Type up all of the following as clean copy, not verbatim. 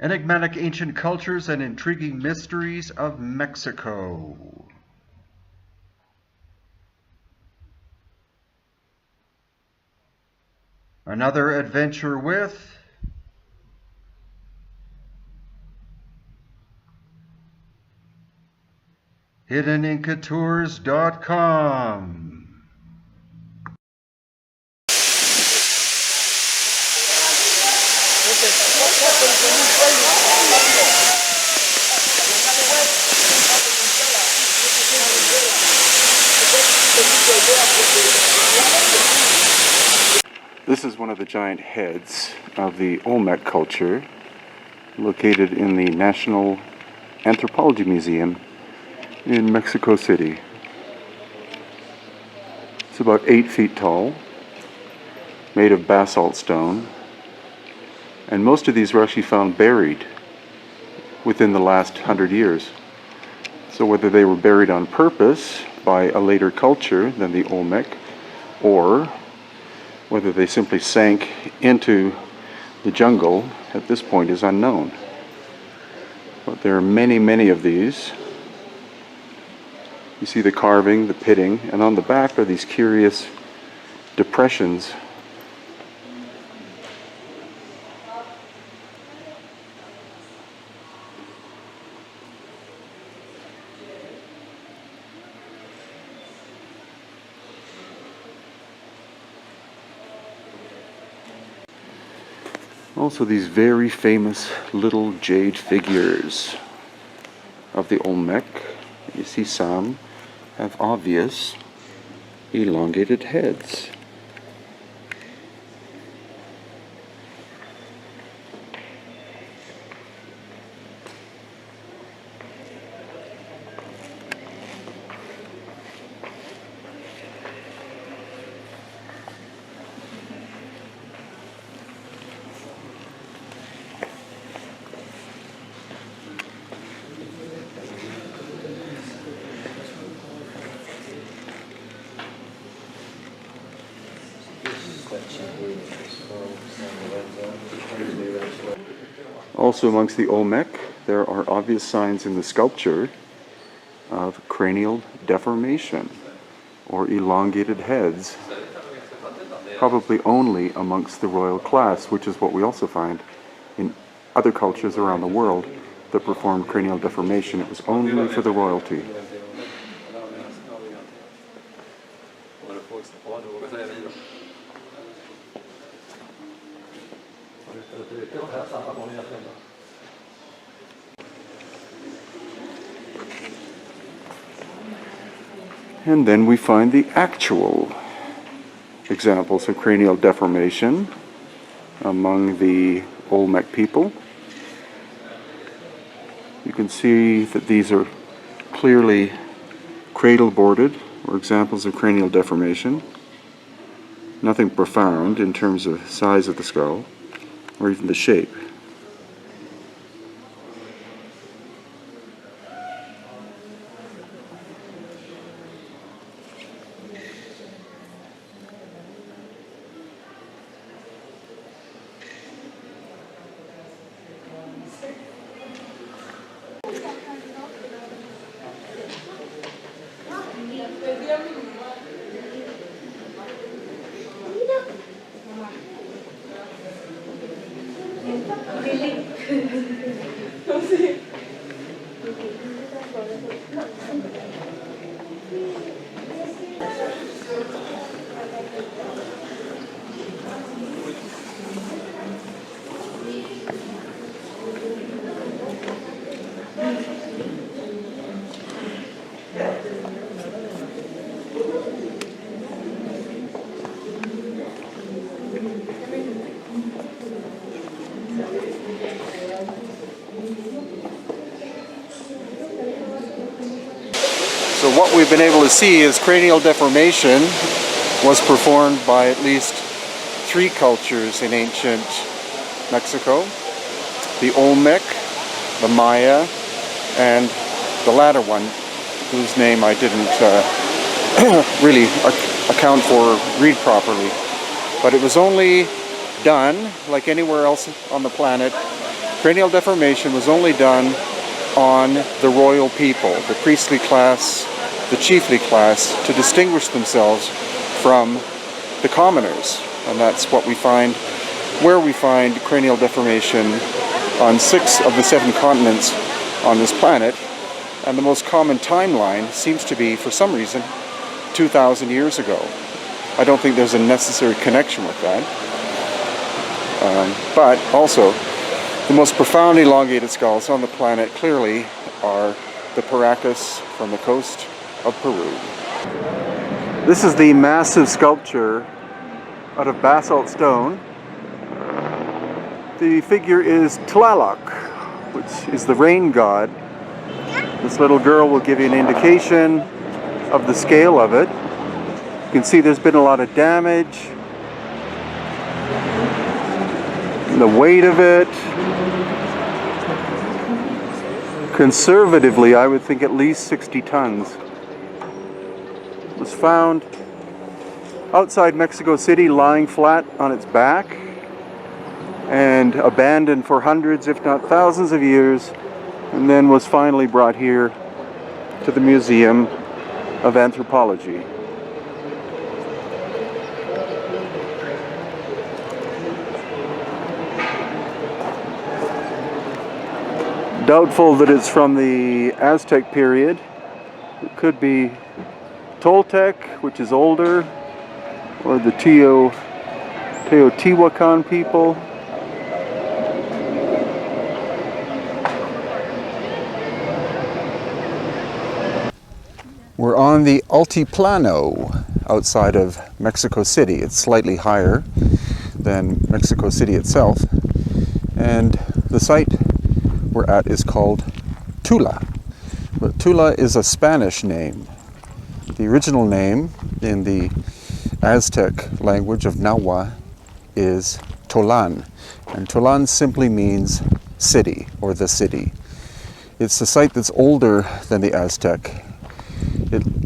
Enigmatic ancient cultures and intriguing mysteries of Mexico. Another adventure with HiddenIncaTours.com. This is one of the giant heads of the Olmec culture, located in the National Anthropology Museum in Mexico City. It's about 8 feet tall, made of basalt stone, and most of these were actually found buried within the last 100 years. So whether they were buried on purpose by a later culture than the Olmec, or whether they simply sank into the jungle at this point is unknown. But there are many, many of these. You see the carving, the pitting, and on the back are these curious depressions. Also these very famous little jade figures of the Olmec. You see some have obvious elongated heads. Also amongst the Olmec, there are obvious signs in the sculpture of cranial deformation, or elongated heads, probably only amongst the royal class, which is what we also find in other cultures around the world that perform cranial deformation. It was only for the royalty. And then we find the actual examples of cranial deformation among the Olmec people. You can see that these are clearly cradle-boarded, or examples of cranial deformation. Nothing profound in terms of size of the skull, or even the shape. So what we've been able to see is cranial deformation was performed by at least 3 cultures in ancient Mexico: the Olmec, the Maya, and the latter one, whose name I didn't really account for, read properly. But it was only done, like anywhere else on the planet, Cranial deformation was only done on the royal people, the priestly class, the chiefly class, to distinguish themselves from the commoners. And that's what we find, where we find cranial deformation on 6 of the 7 continents on this planet. And the most common timeline seems to be, for some reason, 2,000 years ago. I don't think there's a necessary connection with that. But also, the most profound elongated skulls on the planet clearly are the Paracas from the coast of Peru. This is the massive sculpture out of basalt stone. The figure is Tlaloc, which is the rain god. This little girl will give you an indication of the scale of it. You can see there's been a lot of damage. The weight of it, conservatively, I would think at least 60 tons. It was found outside Mexico City, lying flat on its back and abandoned for hundreds, if not thousands of years, and then was finally brought here to the Museum of Anthropology. Doubtful that it's from the Aztec period. It could be Toltec, which is older, or the Teotihuacan people. We're on the Altiplano outside of Mexico City. It's slightly higher than Mexico City itself. And the site we're at is called Tula. But Tula is a Spanish name. The original name in the Aztec language of Nahua is Tolan. And Tolan simply means city or the city. It's a site that's older than the Aztec.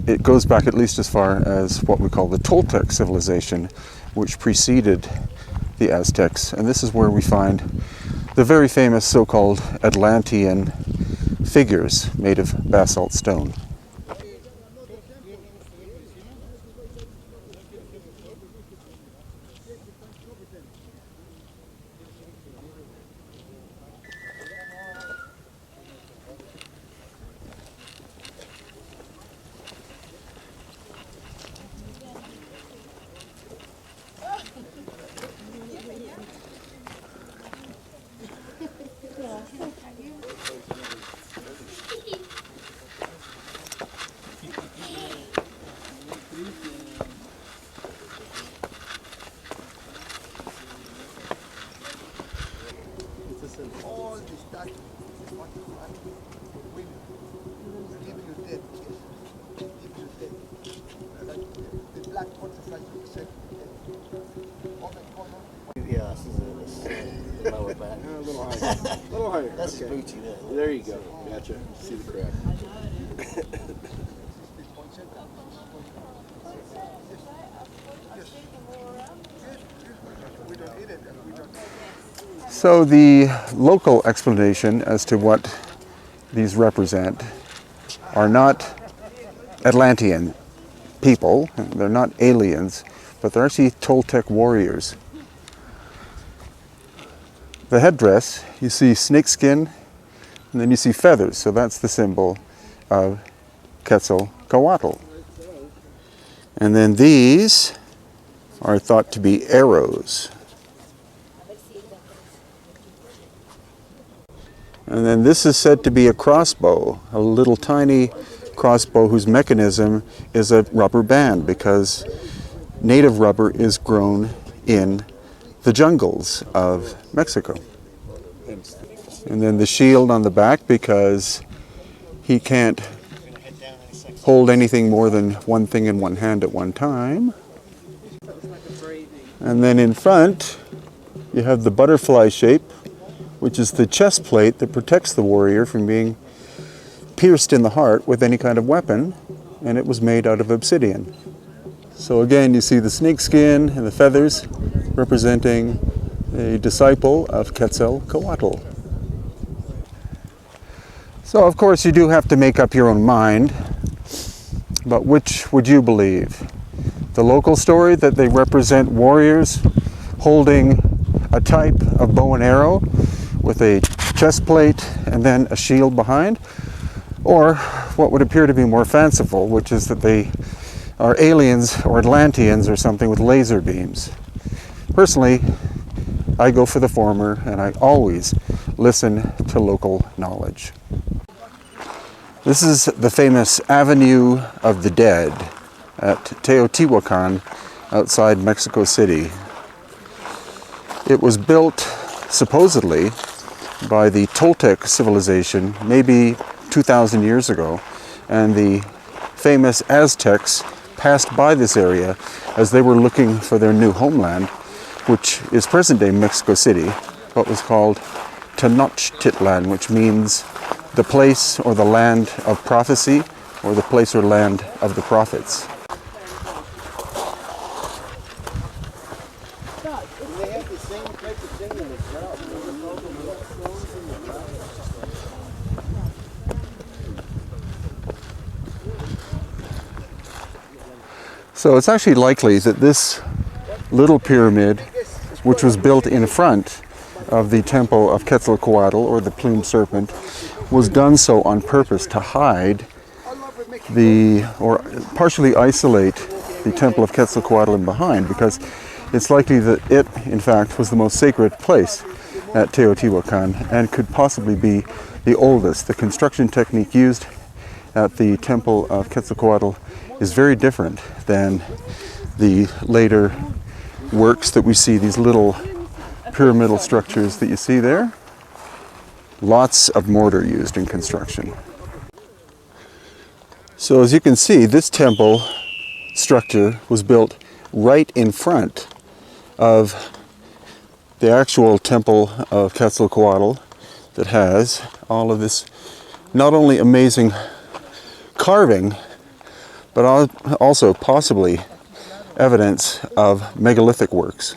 It goes back at least as far as what we call the Toltec civilization, which preceded the Aztecs. And this is where we find the very famous so-called Atlantean figures made of basalt stone. Lower back. A little higher. A little higher. That's Okay. booty there. There you go. Gotcha. See the crack. So the local explanation as to what these represent are not Atlantean people, they're not aliens, but they're actually Toltec warriors. The headdress, you see snakeskin, and then you see feathers, so that's the symbol of Quetzalcoatl. And then these are thought to be arrows. And then this is said to be a crossbow, a little tiny crossbow whose mechanism is a rubber band, because native rubber is grown in the jungles of Mexico. And then the shield on the back, because he can't hold anything more than one thing in one hand at one time. And then in front, you have the butterfly shape, which is the chest plate that protects the warrior from being pierced in the heart with any kind of weapon, and it was made out of obsidian. So again, you see the snakeskin and the feathers representing a disciple of Quetzalcoatl. So of course you do have to make up your own mind, but which would you believe? The local story that they represent warriors holding a type of bow and arrow with a chest plate and then a shield behind, or what would appear to be more fanciful, which is that they are aliens or Atlanteans or something with laser beams. Personally, I go for the former, and I always listen to local knowledge. This is the famous Avenue of the Dead at Teotihuacan outside Mexico City. It was built supposedly by the Toltec civilization maybe 2,000 years ago, and the famous Aztecs passed by this area as they were looking for their new homeland, which is present-day Mexico City, what was called Tenochtitlan, which means the place or the land of prophecy, or the place or land of the prophets. They have the same type of thing in the crowd. So it's actually likely that this little pyramid, which was built in front of the temple of Quetzalcoatl, or the plumed serpent, was done so on purpose to hide or partially isolate the temple of Quetzalcoatl in behind, because it's likely that it, in fact, was the most sacred place at Teotihuacan and could possibly be the oldest. The construction technique used at the temple of Quetzalcoatl is very different than the later works that we see, these little pyramidal structures that you see there. Lots of mortar used in construction. So as you can see, this temple structure was built right in front of the actual temple of Quetzalcoatl that has all of this not only amazing carving, but also possibly evidence of megalithic works.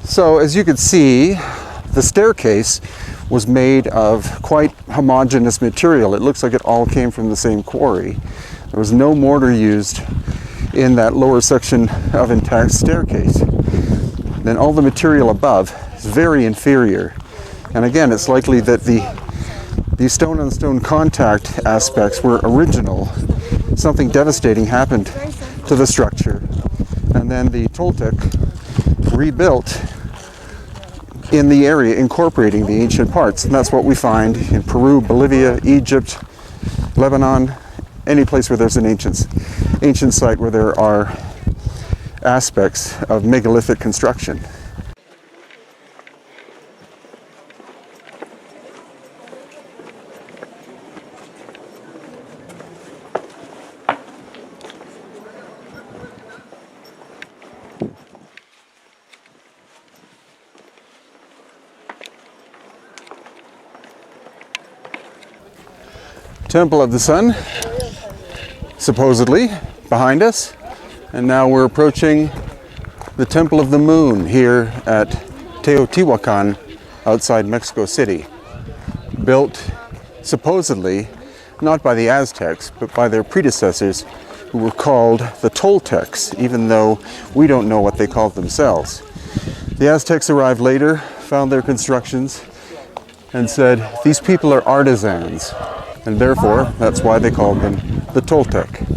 So as you can see, the staircase was made of quite homogeneous material. It looks like it all came from the same quarry. There was no mortar used in that lower section of intact staircase. Then all the material above is very inferior. And again, it's likely that the stone-on-stone contact aspects were original. Something devastating happened to the structure. And then the Toltec rebuilt in the area, incorporating the ancient parts. And that's what we find in Peru, Bolivia, Egypt, Lebanon, any place where there's an ancient site where there are aspects of megalithic construction. Temple of the Sun, supposedly, behind us. And now we're approaching the Temple of the Moon here at Teotihuacan outside Mexico City. Built, supposedly, not by the Aztecs, but by their predecessors, who were called the Toltecs, even though we don't know what they called themselves. The Aztecs arrived later, found their constructions, and said, these people are artisans. And therefore, that's why they called them the Toltec.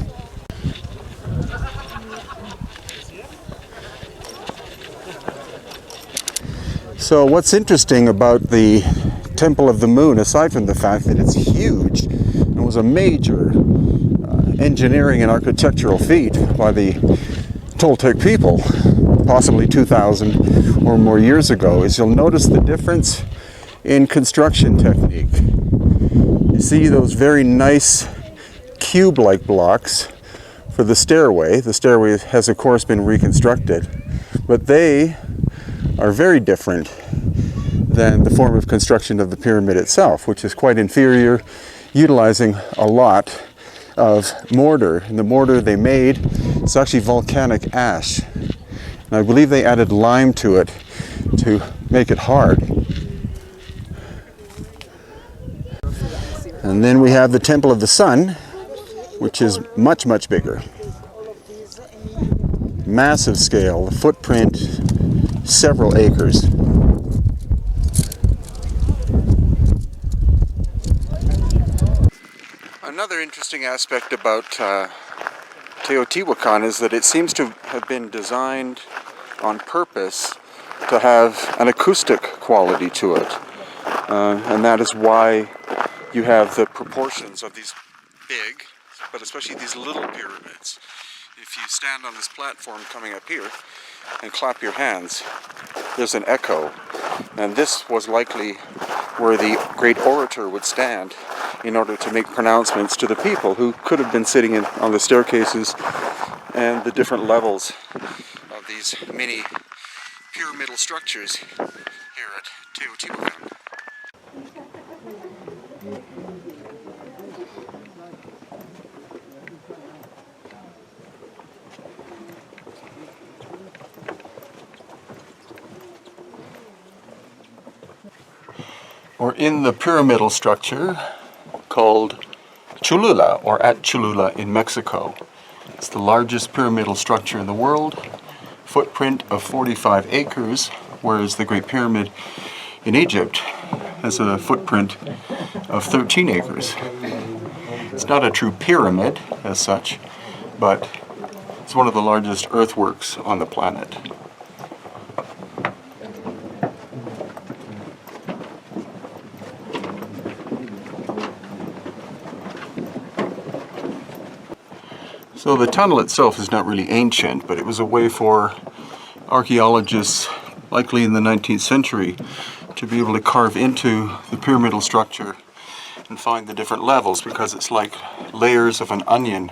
So what's interesting about the Temple of the Moon, aside from the fact that it's huge and was a major engineering and architectural feat by the Toltec people, possibly 2,000 or more years ago, is you'll notice the difference in construction technique. You see those very nice cube-like blocks for the stairway. The stairway has of course been reconstructed, but they are very different than the form of construction of the pyramid itself, which is quite inferior, utilizing a lot of mortar. And the mortar they made is actually volcanic ash. And I believe they added lime to it to make it hard. And then we have the Temple of the Sun, which is much, much bigger. Massive scale, the footprint, several acres. Another interesting aspect about Teotihuacan is that it seems to have been designed on purpose to have an acoustic quality to it. And that is why you have the proportions of these big, but especially these little pyramids. If you stand on this platform coming up here and clap your hands, there's an echo. And this was likely where the great orator would stand in order to make pronouncements to the people who could have been sitting on the staircases and the different levels of these mini pyramidal structures here at Teotihuacan. We're in the pyramidal structure called Cholula, or at Cholula in Mexico. It's the largest pyramidal structure in the world, footprint of 45 acres, whereas the Great Pyramid in Egypt has a footprint of 13 acres. It's not a true pyramid as such, but it's one of the largest earthworks on the planet. So the tunnel itself is not really ancient, but it was a way for archaeologists, likely in the 19th century, to be able to carve into the pyramidal structure and find the different levels, because it's like layers of an onion.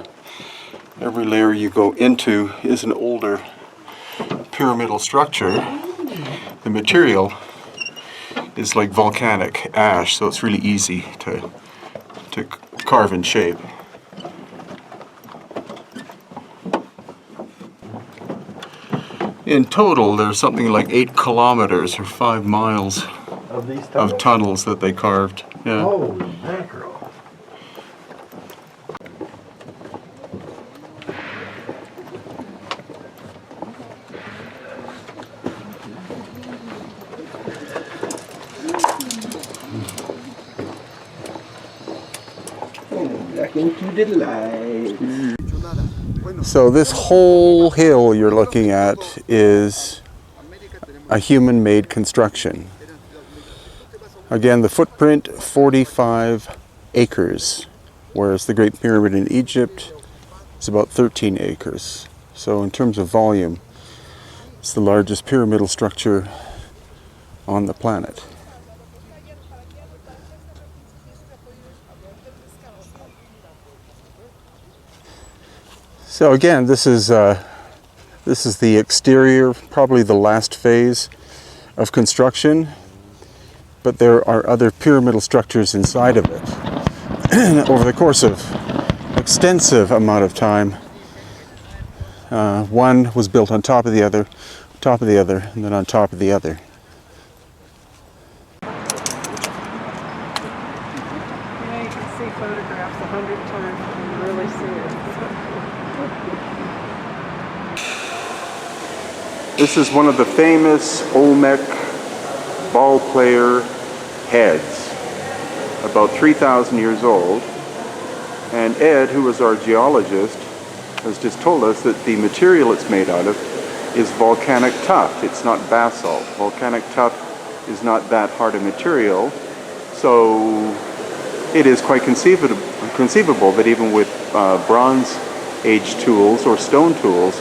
Every layer you go into is an older pyramidal structure. The material is like volcanic ash, so it's really easy to carve and shape. In total, there's something like 8 kilometers or 5 miles of tunnels that they carved. Yeah. Holy mackerel. Back into the light. So this whole hill you're looking at is a human-made construction. Again, the footprint 45 acres, whereas the Great Pyramid in Egypt is about 13 acres. So in terms of volume, it's the largest pyramidal structure on the planet. So again, this is the exterior, probably the last phase of construction, but there are other pyramidal structures inside of it. Over the course of extensive amount of time, one was built on top of the other, and then on top of the other. Yeah, you can see photographs 100 times and really see it. This is one of the famous Olmec ball player heads, about 3,000 years old. And Ed, who was our geologist, has just told us that the material it's made out of is volcanic tuff. It's not basalt. Volcanic tuff is not that hard a material, so it is quite conceivable that even with Bronze Age tools or stone tools,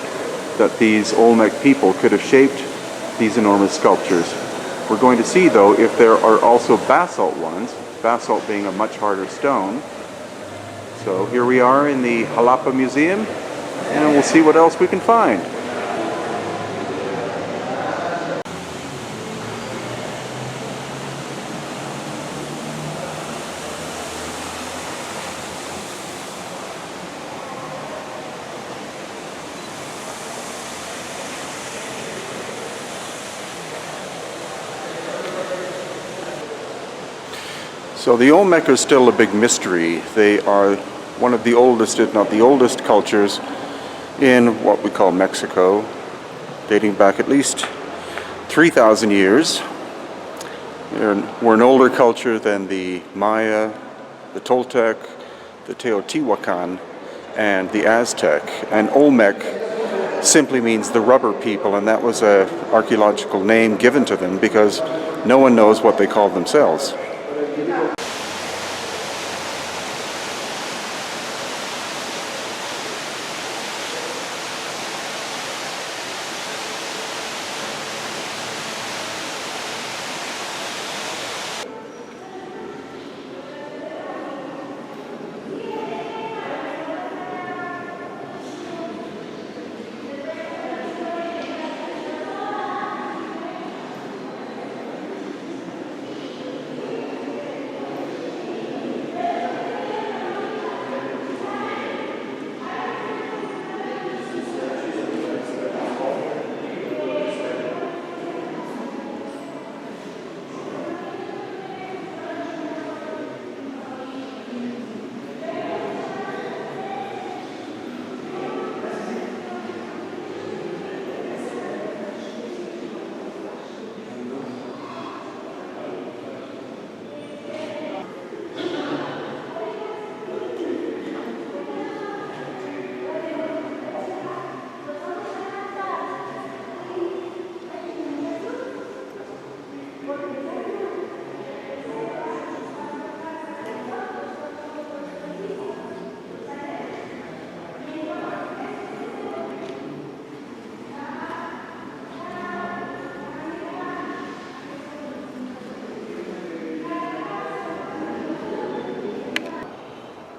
that these Olmec people could have shaped these enormous sculptures. We're going to see, though, if there are also basalt ones, basalt being a much harder stone. So here we are in the Jalapa Museum, and we'll see what else we can find. So the Olmec are still a big mystery. They are one of the oldest, if not the oldest, cultures in what we call Mexico, dating back at least 3,000 years. We're an older culture than the Maya, the Toltec, the Teotihuacan, and the Aztec. And Olmec simply means the rubber people, and that was an archaeological name given to them because no one knows what they call themselves.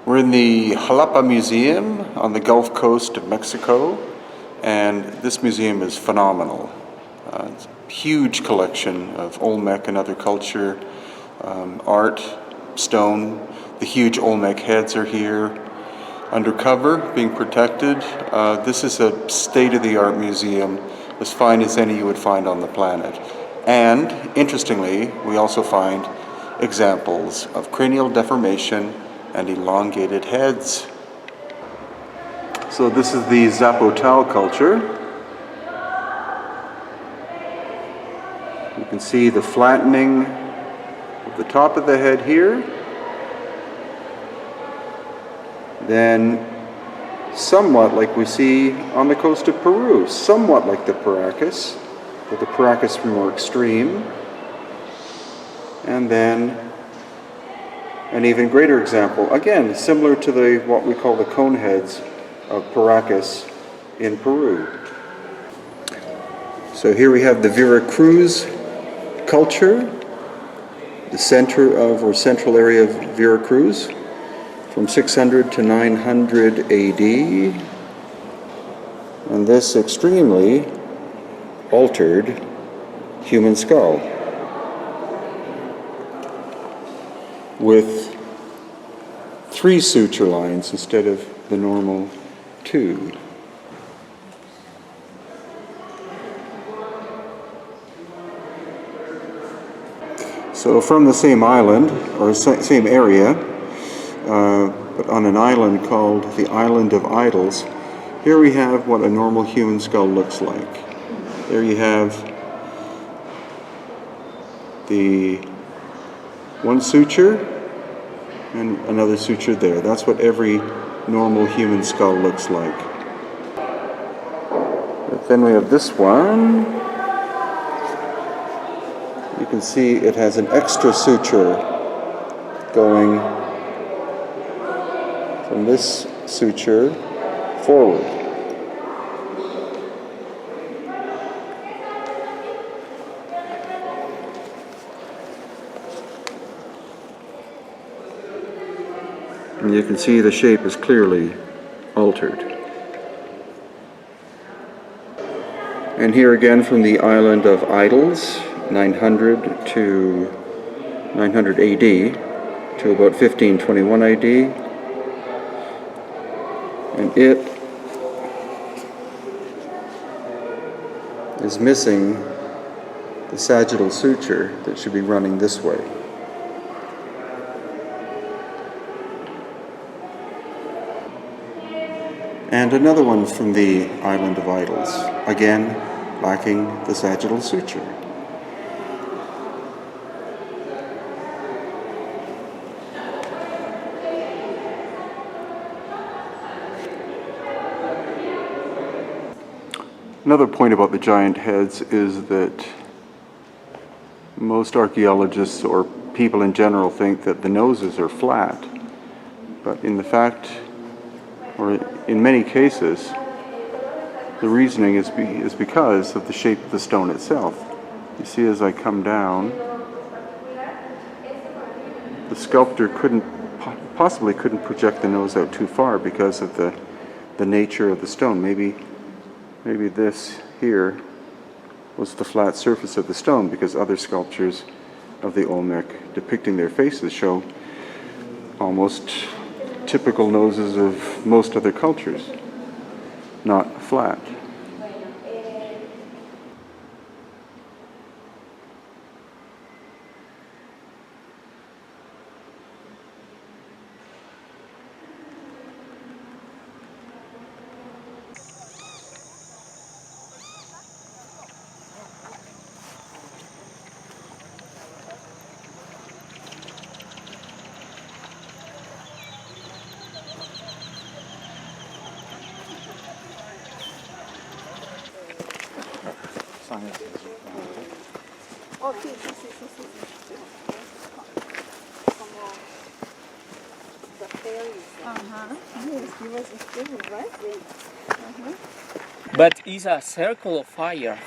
We're in the Jalapa Museum on the Gulf Coast of Mexico, and this museum is phenomenal. It's a huge collection of Olmec and other culture, art, stone. The huge Olmec heads are here undercover, being protected. This is a state-of-the-art museum, as fine as any you would find on the planet. And, interestingly, we also find examples of cranial deformation and elongated heads. So this is the Zapotal culture. You can see the flattening of the top of the head here. Then somewhat like we see on the coast of Peru, somewhat like the Paracas, but the Paracas more extreme. And then an even greater example, again, similar to what we call the cone heads of Paracas in Peru. So here we have the Veracruz culture, the center of or central area of Veracruz, from 600 to 900 AD, and this extremely altered human skull with 3 suture lines instead of the normal 2. So from the same island, or same area, but on an island called the Island of Idols, here we have what a normal human skull looks like. There you have the one suture and another suture there. That's what every normal human skull looks like. But then we have this one. You can see it has an extra suture going from this suture forward. And you can see the shape is clearly altered. And here again from the island of Idols, 900 to 900 AD to about 1521 AD. And it is missing the sagittal suture that should be running this way. And another one from the island of Idols, again lacking the sagittal suture. Another point about the giant heads is that most archaeologists or people in general think that the noses are flat, but in the fact, or in many cases, the reasoning is because of the shape of the stone itself. You see, as I come down, the sculptor possibly couldn't project the nose out too far because of the nature of the stone. Maybe this here was the flat surface of the stone, because other sculptures of the Olmec depicting their faces show almost typical noses of most other cultures, not flat. Oh, sí, sí, sí, sí, sí, sí. Como the fairies. Yes, he was a student, right? But it's a circle of fire.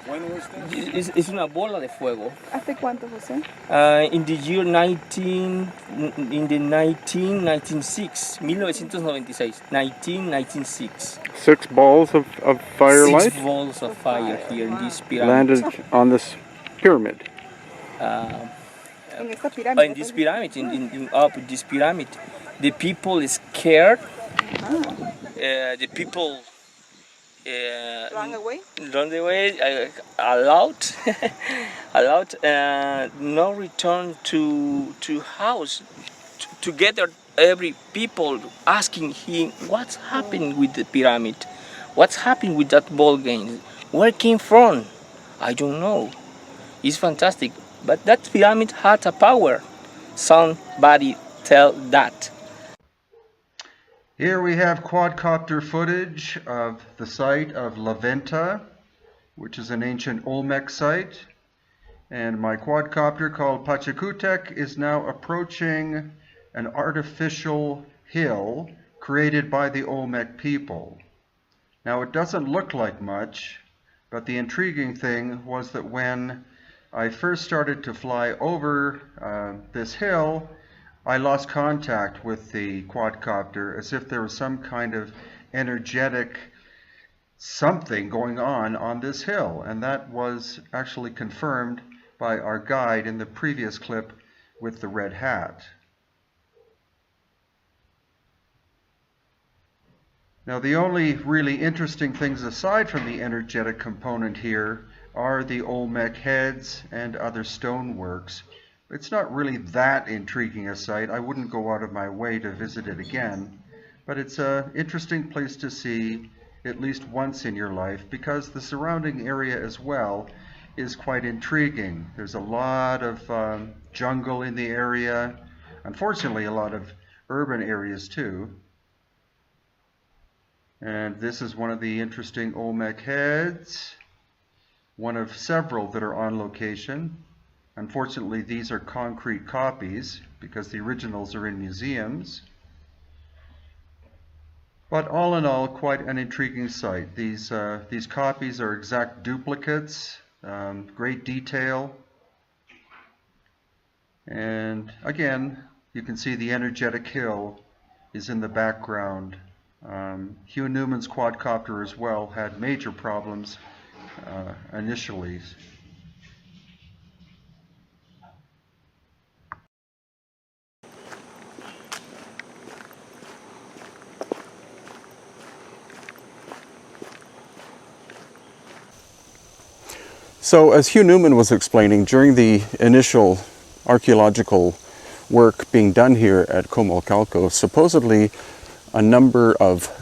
When was this? Es una bola de fuego. ¿Hace cuánto, José? In the year 1996, 1996. 6 balls of firelight 6 balls of fire here in this pyramid. landed on this pyramid. En esta pirámide. In this pyramid, up this pyramid, the people is scared. The people Run away? run away, allowed, allowed, no return to house. Together, every people asking him, what's happening with the pyramid? What's happening with that ball game? Where it came from? I don't know. It's fantastic. But that pyramid had a power. Somebody tell that. Here we have quadcopter footage of the site of Venta, which is an ancient Olmec site. And my quadcopter called Pachacutec is now approaching an artificial hill created by the Olmec people. Now it doesn't look like much, but the intriguing thing was that when I first started to fly over this hill, I lost contact with the quadcopter, as if there was some kind of energetic something going on this hill, and that was actually confirmed by our guide in the previous clip with the red hat. Now, the only really interesting things aside from the energetic component here are the Olmec heads and other stoneworks. It's not really that intriguing a site. I wouldn't go out of my way to visit it again, but it's an interesting place to see at least once in your life, because the surrounding area as well is quite intriguing. There's a lot of jungle in the area, unfortunately a lot of urban areas too. And this is one of the interesting Olmec heads, one of several that are on location. Unfortunately, these are concrete copies because the originals are in museums. But all in all, quite an intriguing site. These copies are exact duplicates, great detail. And again, you can see the energetic hill is in the background Hugh Newman's quadcopter as well had major problems initially. So as Hugh Newman was explaining, during the initial archaeological work being done here at Comalcalco, supposedly a number of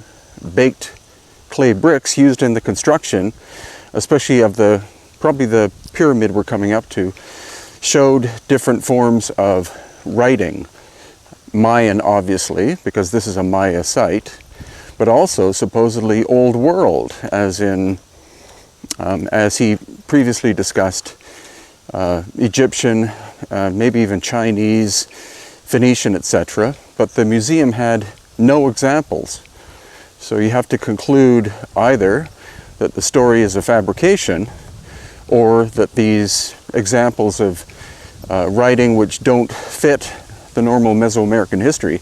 baked clay bricks used in the construction, especially of probably the pyramid we're coming up to, showed different forms of writing. Mayan, obviously, because this is a Maya site, but also supposedly Old World, as in, as he previously discussed, Egyptian, maybe even Chinese, Phoenician, etc. But the museum had no examples. So you have to conclude either that the story is a fabrication, or that these examples of writing which don't fit the normal Mesoamerican history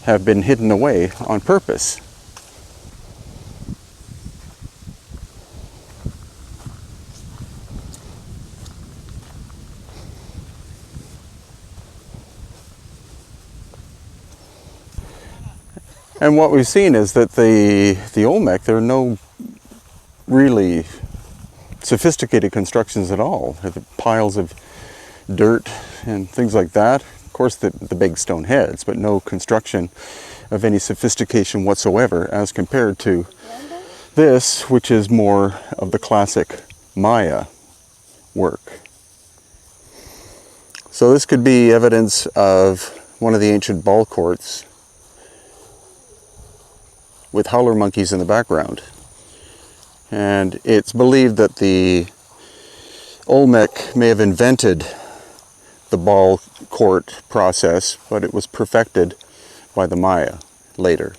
have been hidden away on purpose. And what we've seen is that the Olmec, there are no really sophisticated constructions at all. There are piles of dirt and things like that. Of course, the big stone heads, but no construction of any sophistication whatsoever as compared to this, which is more of the classic Maya work. So this could be evidence of one of the ancient ball courts with howler monkeys in the background. And it's believed that the Olmec may have invented the ball court process, but it was perfected by the Maya later.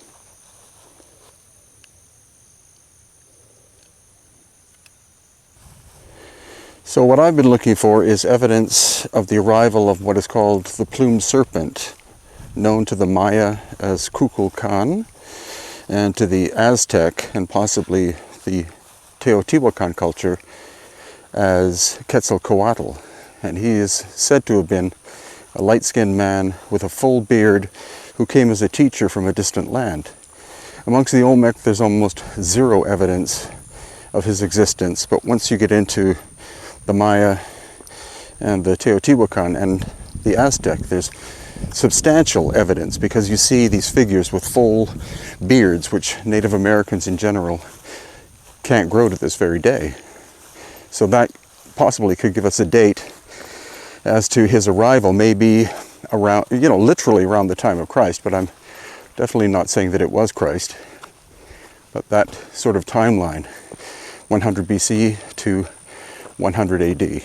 So what I've been looking for is evidence of the arrival of what is called the plume serpent, known to the Maya as Kukulkan, and to the Aztec and possibly the Teotihuacan culture as Quetzalcoatl. And he is said to have been a light-skinned man with a full beard who came as a teacher from a distant land. Amongst the Olmec, there's almost zero evidence of his existence, but once you get into the Maya and the Teotihuacan and the Aztec, there's substantial evidence, because you see these figures with full beards, which Native Americans in general can't grow to this very day. So that possibly could give us a date as to his arrival, maybe around, literally around the time of Christ, but I'm definitely not saying that it was Christ. But that sort of timeline, 100 BC to 100 AD.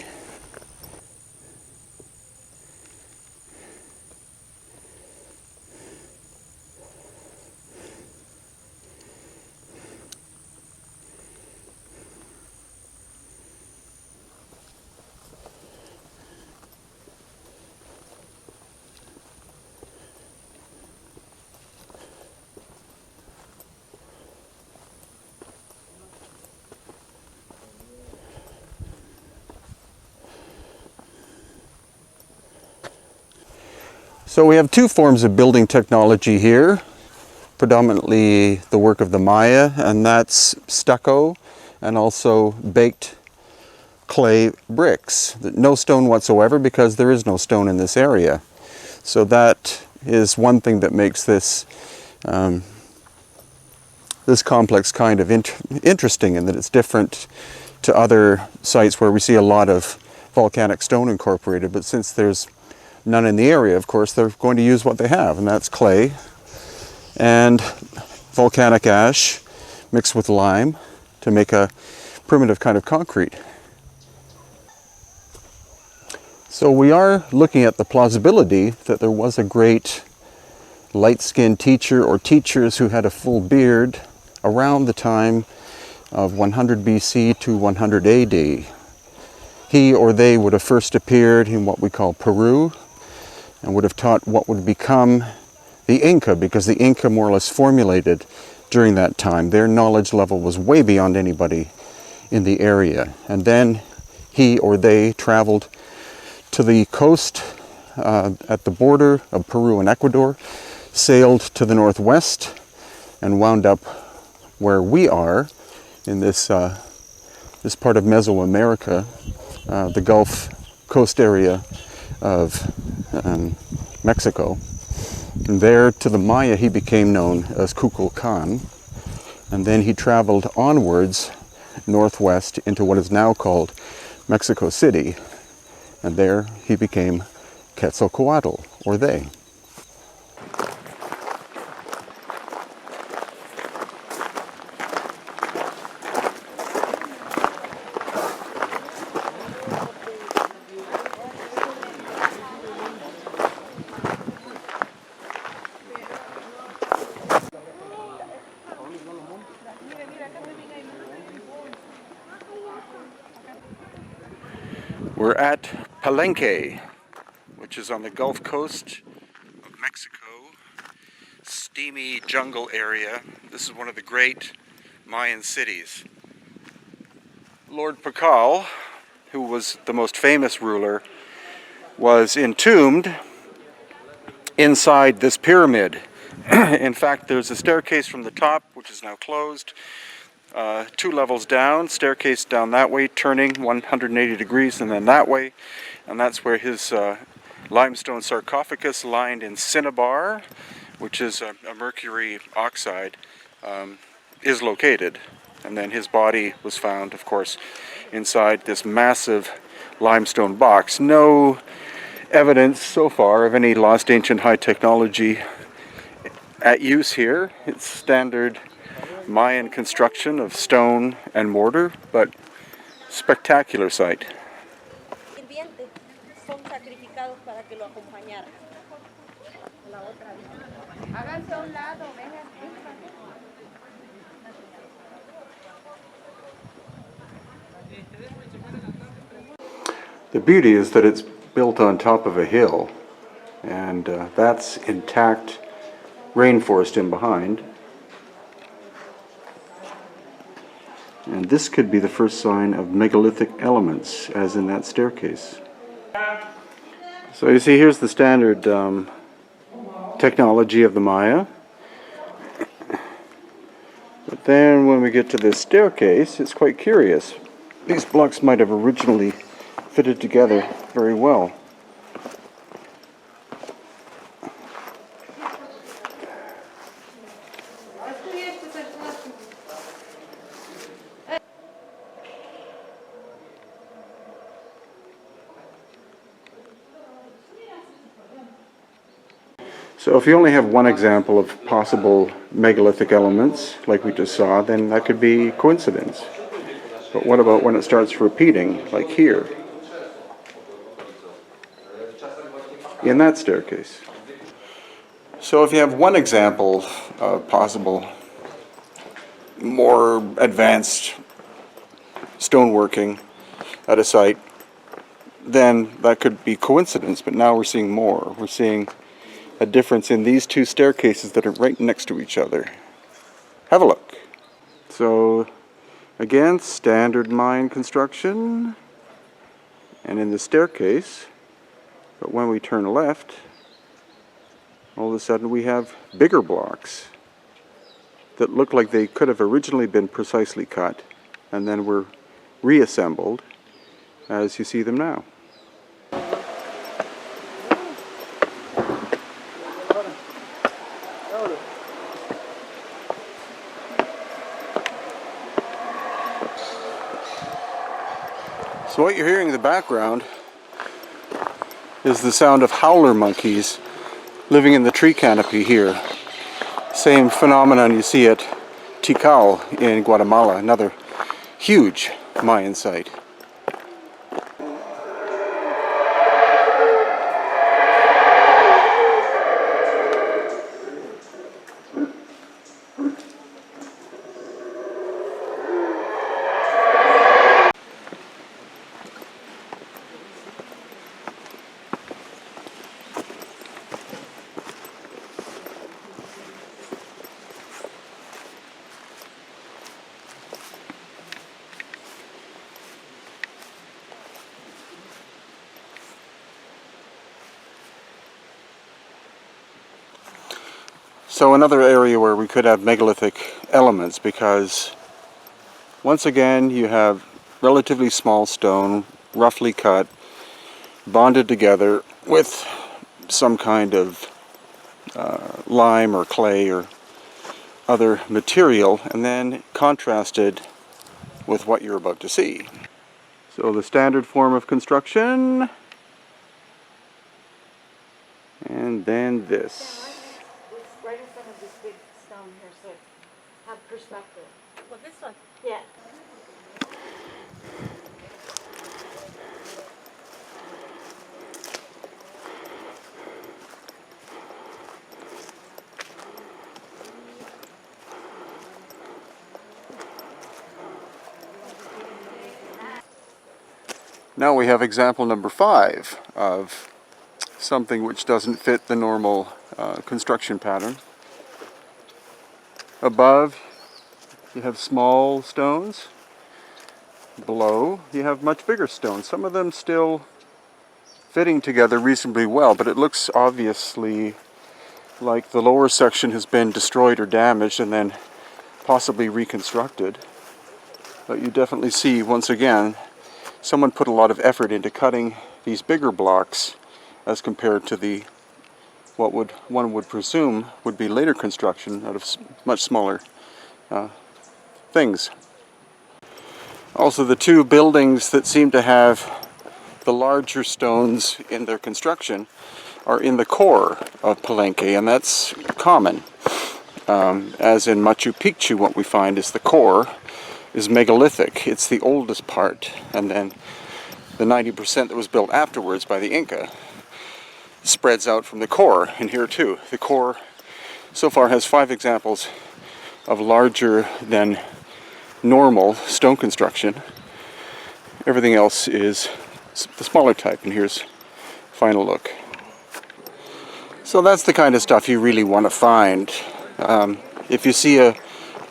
So we have two forms of building technology here, predominantly the work of the Maya, and that's stucco and also baked clay bricks. No stone whatsoever, because there is no stone in this area. So that is one thing that makes this this complex kind of interesting, in that it's different to other sites where we see a lot of volcanic stone incorporated. But since there's none in the area, of course, they're going to use what they have, and that's clay and volcanic ash mixed with lime to make a primitive kind of concrete. So we are looking at the plausibility that there was a great light-skinned teacher or teachers who had a full beard around the time of 100 BC to 100 AD. He or they would have first appeared in what we call Peru, and would have taught what would become the Inca, because the Inca more or less formulated during that time. Their knowledge level was way beyond anybody in the area. And then he or they traveled to the coast at the border of Peru and Ecuador, sailed to the northwest, and wound up where we are in this this part of Mesoamerica, the Gulf Coast area of Mexico. And there, to the Maya, he became known as Kukulkan. And then he traveled onwards northwest into what is now called Mexico City. And there he became Quetzalcoatl, or they. We're at Palenque, which is on the Gulf Coast of Mexico. Steamy jungle area. This is one of the great Mayan cities. Lord Pakal, who was the most famous ruler, was entombed inside this pyramid. In fact, there's a staircase from the top, which is now closed. 2 levels down, staircase down that way, turning 180 degrees, and then that way. And that's where his limestone sarcophagus lined in cinnabar, which is a mercury oxide, is located. And then his body was found, of course, inside this massive limestone box. No evidence so far of any lost ancient high technology at use here. It's standard Mayan construction of stone and mortar, but spectacular sight. Son sacrificados para que lo acompañaran. Háganse a un lado, vengan. The beauty is that it's built on top of a hill, and that's intact rainforest in behind. And this could be the first sign of megalithic elements, as in that staircase. So you see, here's the standard technology of the Maya. But then when we get to this staircase, it's quite curious. These blocks might have originally fitted together very well. So if you only have one example of possible megalithic elements, like we just saw, then that could be coincidence. But what about when it starts repeating, like here, in that staircase? So if you have one example of possible more advanced stoneworking at a site, then that could be coincidence. But now we're seeing more. We're seeing a difference in these 2 staircases that are right next to each other. Have a look. So again, standard Mayan construction, and in the staircase, but when we turn left, all of a sudden we have bigger blocks that look like they could have originally been precisely cut and then were reassembled as you see them now. So what you're hearing in the background is the sound of howler monkeys living in the tree canopy here. Same phenomenon you see at Tikal in Guatemala, another huge Mayan site. So another area where we could have megalithic elements, because once again you have relatively small stone, roughly cut, bonded together with some kind of lime or clay or other material, and then contrasted with what you're about to see. So the standard form of construction, and then this. It's right in front of this big stone here, so have perspective. Well, this one. Yeah. Now we have example number 5 of something which doesn't fit the normal construction pattern. Above you have small stones. Below you have much bigger stones. Some of them still fitting together reasonably well, but it looks obviously like the lower section has been destroyed or damaged and then possibly reconstructed. But you definitely see, once again, someone put a lot of effort into cutting these bigger blocks as compared to the one would presume would be later construction out of much smaller things. Also, the two buildings that seem to have the larger stones in their construction are in the core of Palenque, and that's common. As in Machu Picchu, what we find is the core is megalithic. It's the oldest part, and then the 90% that was built afterwards by the Inca spreads out from the core. And here too, the core so far has 5 examples of larger than normal stone construction. Everything else is the smaller type, and here's a final look. So that's the kind of stuff you really want to find. If you see a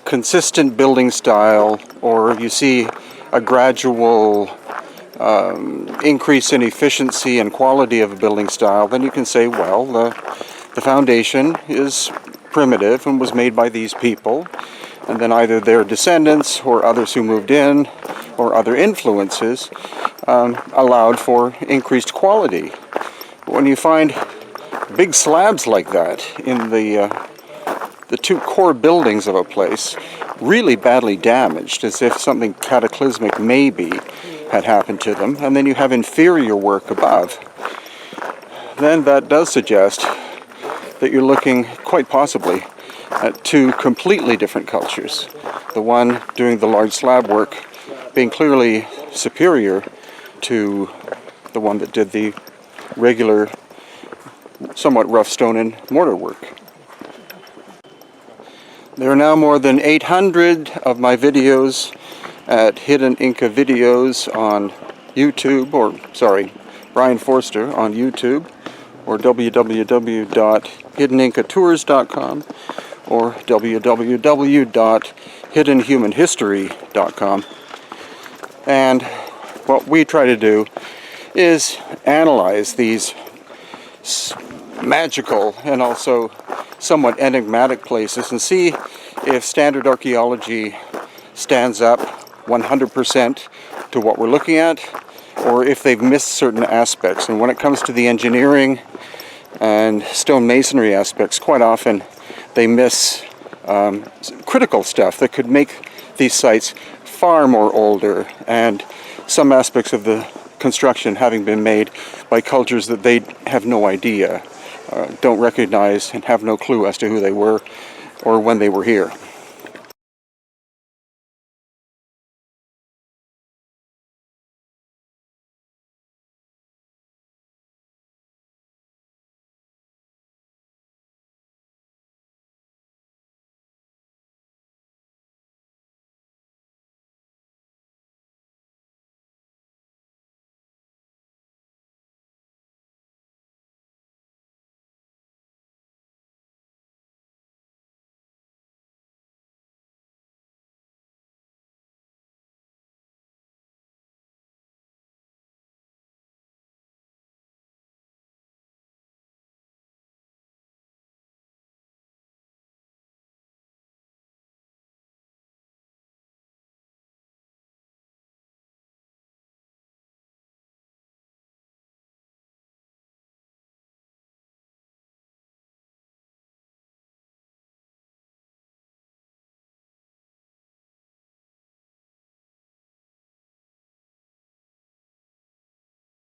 consistent building style, or if you see a gradual increase in efficiency and quality of a building style, then you can say, well, the foundation is primitive and was made by these people, and then either their descendants or others who moved in or other influences allowed for increased quality. When you find big slabs like that in the two core buildings of a place, really badly damaged, as if something cataclysmic maybe had happened to them, and then you have inferior work above, then that does suggest that you're looking quite possibly at 2 completely different cultures. The one doing the large slab work being clearly superior to the one that did the regular, somewhat rough stone and mortar work. There are now more than 800 of my videos at Hidden Inca Videos on YouTube, or sorry, Brian Forster on YouTube, or www.hiddeninCatours.com, or www.hiddenhumanhistory.com. And what we try to do is analyze these magical and also somewhat enigmatic places and see if standard archaeology stands up 100% to what we're looking at, or if they've missed certain aspects. And when it comes to the engineering and stone masonry aspects, quite often they miss critical stuff that could make these sites far more older, and some aspects of the construction having been made by cultures that they have no idea, don't recognize, and have no clue as to who they were or when they were here.